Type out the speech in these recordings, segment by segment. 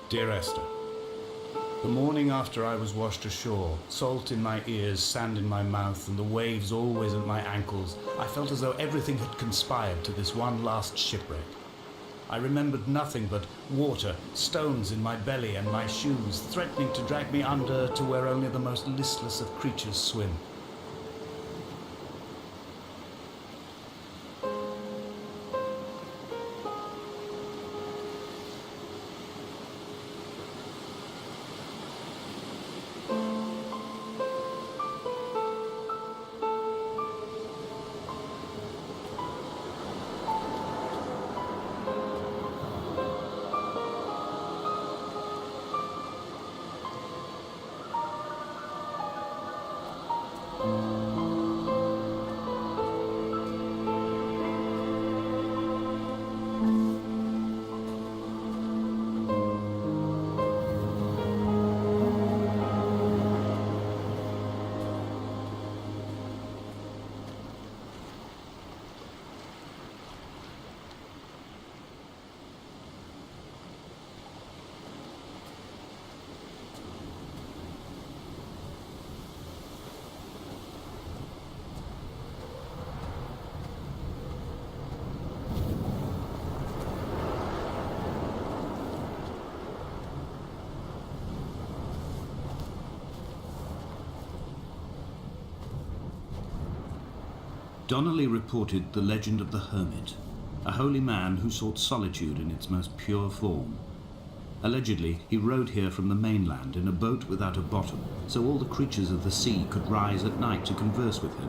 Dear Esther, the morning after I was washed ashore, salt in my ears, sand in my mouth, and the waves always at my ankles, I felt as though everything had conspired to this one last shipwreck. I remembered nothing but water, stones in my belly and my shoes, threatening to drag me under to where only the most listless of creatures swim. Donnelly reported the legend of the hermit, a holy man who sought solitude in its most pure form. Allegedly, he rode here from the mainland in a boat without a bottom, so all the creatures of the sea could rise at night to converse with him.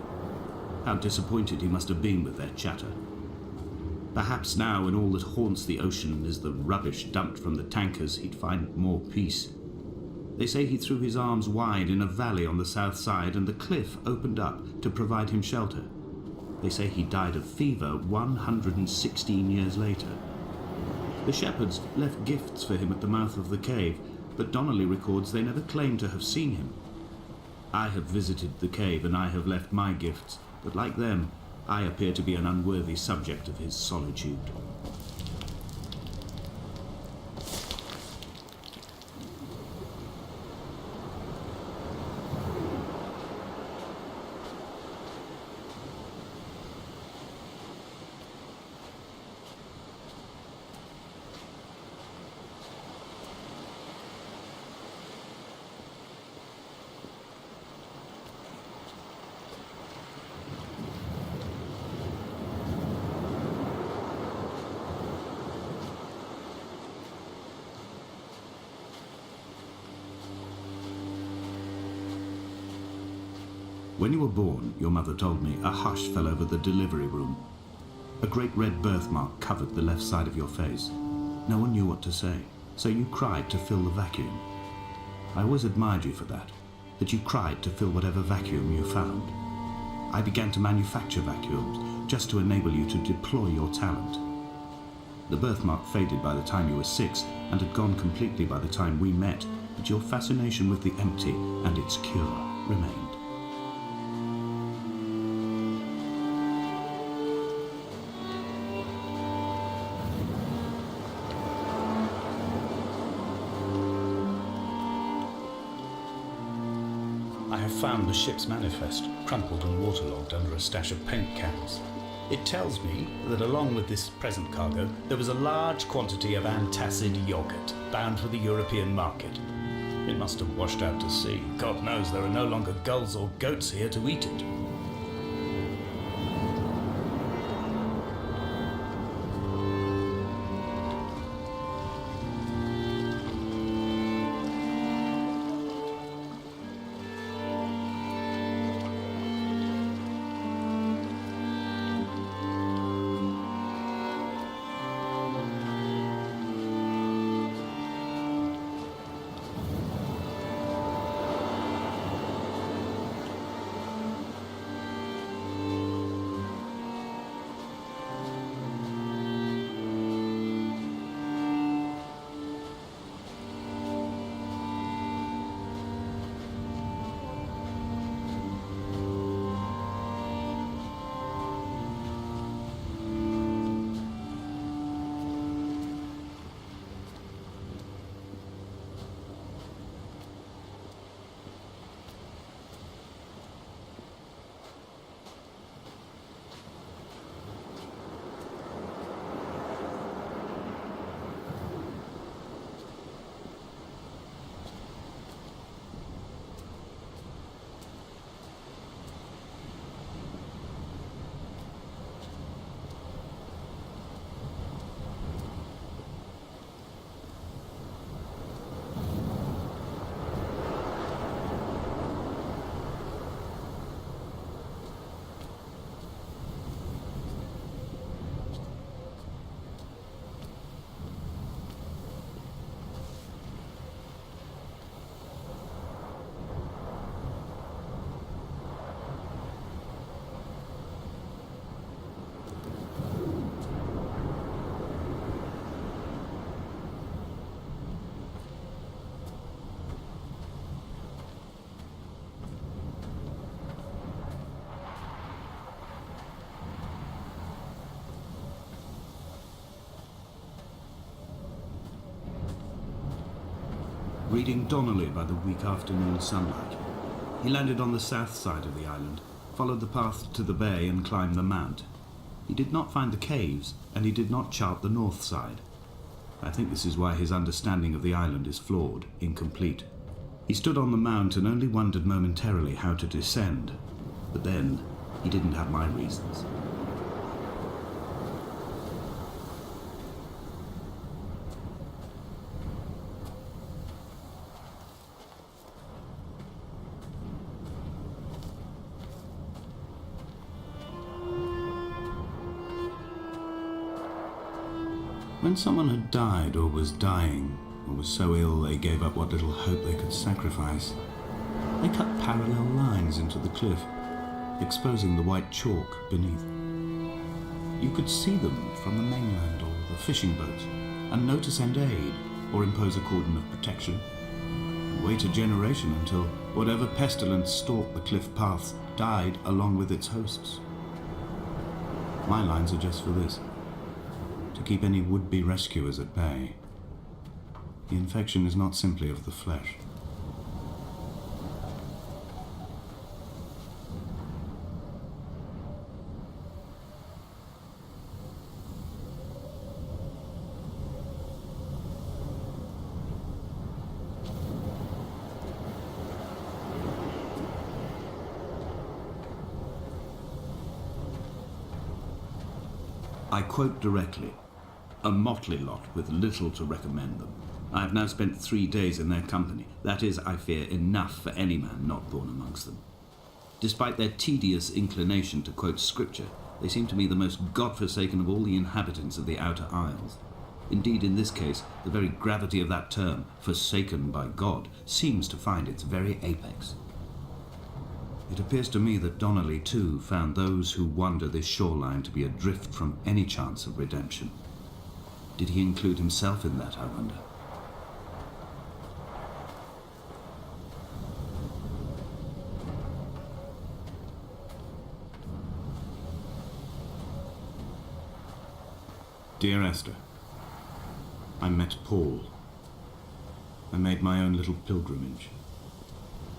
How disappointed he must have been with their chatter. Perhaps now, when all that haunts the ocean is the rubbish dumped from the tankers, he'd find more peace. They say he threw his arms wide in a valley on the south side, and the cliff opened up to provide him shelter. They say he died of fever 116 years later. The shepherds left gifts for him at the mouth of the cave, but Donnelly records they never claimed to have seen him. I have visited the cave and I have left my gifts, but like them, I appear to be an unworthy subject of his solitude. When you were born, your mother told me, a hush fell over the delivery room. A great red birthmark covered the left side of your face. No one knew what to say, so you cried to fill the vacuum. I always admired you for that you cried to fill whatever vacuum you found. I began to manufacture vacuums just to enable you to deploy your talent. The birthmark faded by the time you were 6 and had gone completely by the time we met, but your fascination with the empty and its cure remained. I have found the ship's manifest, crumpled and waterlogged under a stash of paint cans. It tells me that along with this present cargo, there was a large quantity of antacid yogurt bound for the European market. It must have washed out to sea. God knows there are no longer gulls or goats here to eat it. reading Donnelly by the weak afternoon sunlight. He landed on the south side of the island, followed the path to the bay and climbed the mount. He did not find the caves, and he did not chart the north side. I think this is why his understanding of the island is flawed, incomplete. He stood on the mount and only wondered momentarily how to descend. But then, he didn't have my reasons. When someone had died or was dying, or was so ill they gave up what little hope they could sacrifice, they cut parallel lines into the cliff, exposing the white chalk beneath. You could see them from the mainland or the fishing boats, and know to send aid or impose a cordon of protection, and wait a generation until whatever pestilence stalked the cliff paths died along with its hosts. My lines are just for this: to keep any would-be rescuers at bay. The infection is not simply of the flesh. I quote directly: a motley lot with little to recommend them. I have now spent 3 days in their company. That is, I fear, enough for any man not born amongst them. Despite their tedious inclination to quote scripture, they seem to me the most God-forsaken of all the inhabitants of the outer isles. Indeed, in this case, the very gravity of that term, forsaken by God, seems to find its very apex. It appears to me that Donnelly, too, found those who wander this shoreline to be adrift from any chance of redemption. Did he include himself in that, I wonder? Dear Esther, I met Paul. I made my own little pilgrimage.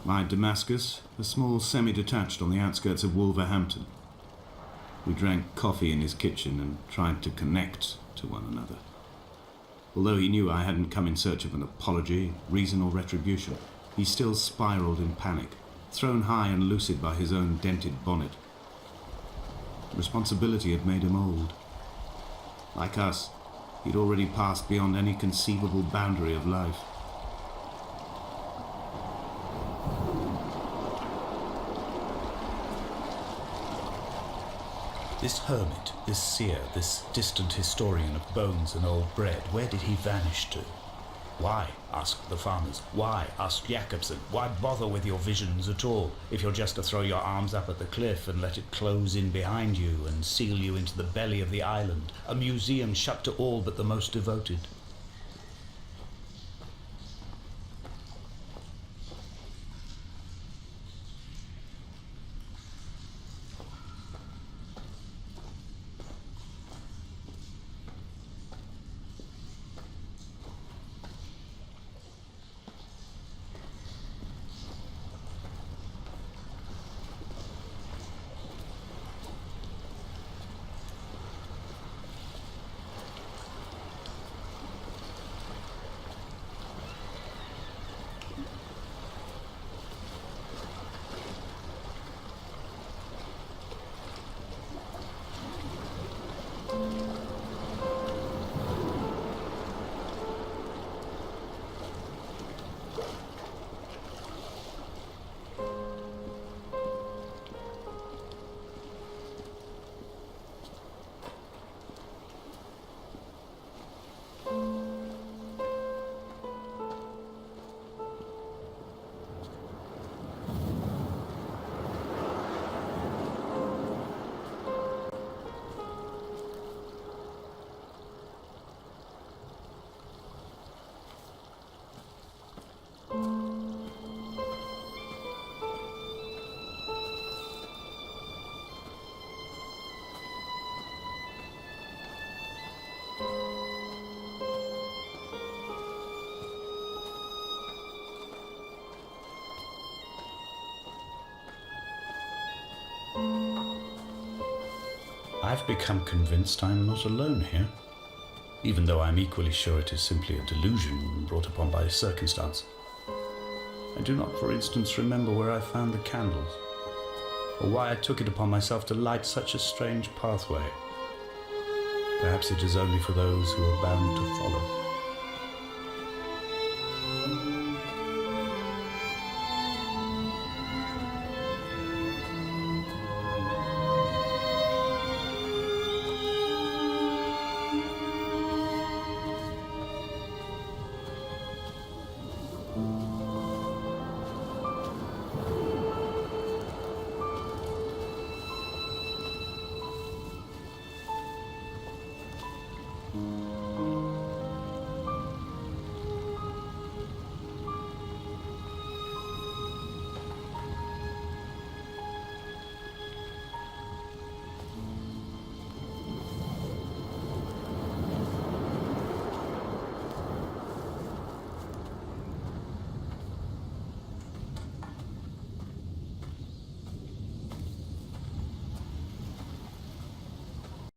My Damascus, a small semi-detached on the outskirts of Wolverhampton. We drank coffee in his kitchen and tried to connect to one another. Although he knew I hadn't come in search of an apology, reason or retribution, he still spiraled in panic, thrown high and lucid by his own dented bonnet. Responsibility had made him old. Like us, he'd already passed beyond any conceivable boundary of life. This hermit, this seer, this distant historian of bones and old bread, where did he vanish to? Why, asked the farmers, why, asked Jacobson, why bother with your visions at all, if you're just to throw your arms up at the cliff and let it close in behind you and seal you into the belly of the island, a museum shut to all but the most devoted? I've become convinced I'm not alone here, even though I'm equally sure it is simply a delusion brought upon by circumstance. I do not, for instance, remember where I found the candles, or why I took it upon myself to light such a strange pathway. Perhaps it is only for those who are bound to follow.